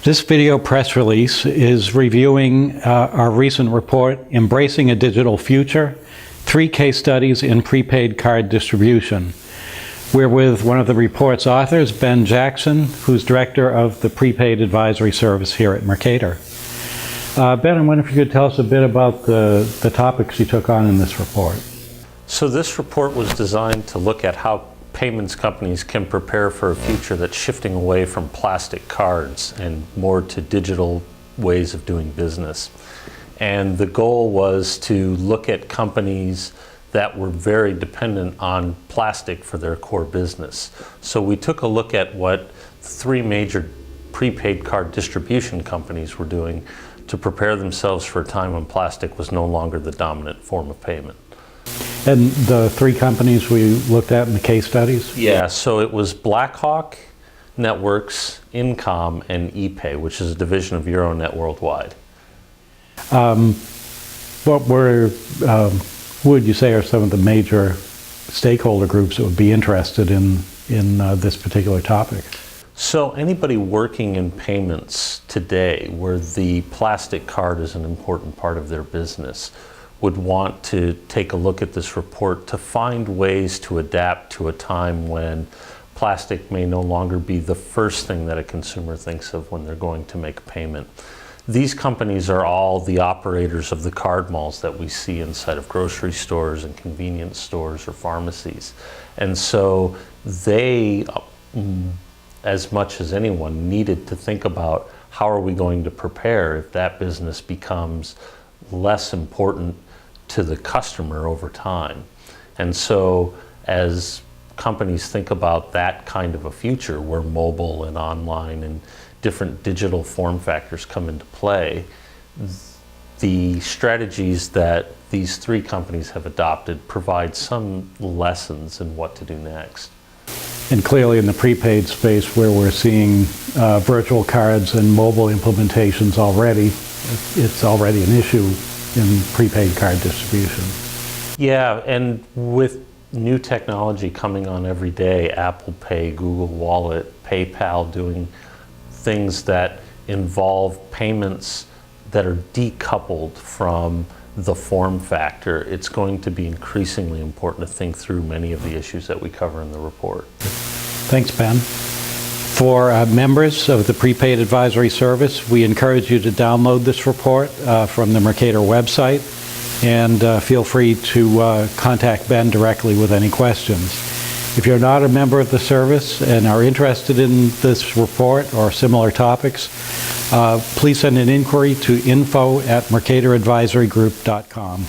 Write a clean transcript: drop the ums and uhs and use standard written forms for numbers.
This video press release is reviewing our recent report, Embracing a Digital Future, 3 case studies in prepaid card distribution. We're with one of the report's authors, Ben Jackson, who's director of the Prepaid Advisory Service here at Mercator. Ben, I wonder if you could tell us a bit about the topics you took on in this report. So this report was designed to look at how payments companies can prepare for a future that's shifting away from plastic cards and more to digital ways of doing business. And the goal was to look at companies that were very dependent on plastic for their core business. So we took a look at what 3 major prepaid card distribution companies were doing to prepare themselves for a time when plastic was no longer the dominant form of payment. And the 3 companies we looked at in the case studies? Yeah, so it was Blackhawk Networks, Incom, and ePay, which is a division of Euronet Worldwide. What were, who would you say are some of the major stakeholder groups that would be interested in this particular topic? So anybody working in payments today where the plastic card is an important part of their business would want to take a look at this report to find ways to adapt to a time when plastic may no longer be the first thing that a consumer thinks of when they're going to make a payment. These companies are all the operators of the card malls that we see inside of grocery stores and convenience stores or pharmacies. And so they, as much as anyone, needed to think about how are we going to prepare if that business becomes less important to the customer over time. And so as companies think about that kind of a future where mobile and online and different digital form factors come into play, the strategies that these 3 companies have adopted provide some lessons in what to do next. And clearly in the prepaid space where we're seeing virtual cards and mobile implementations already, it's already an issue in prepaid card distribution. Yeah, and with new technology coming on every day, Apple Pay, Google Wallet, PayPal doing things that involve payments that are decoupled from the form factor, it's going to be increasingly important to think through many of the issues that we cover in the report. Thanks, Ben. For members of the Prepaid Advisory Service, we encourage you to download this report from the Mercator website, and feel free to contact Ben directly with any questions. If you're not a member of the service and are interested in this report or similar topics, please send an inquiry to info@mercatoradvisorygroup.com.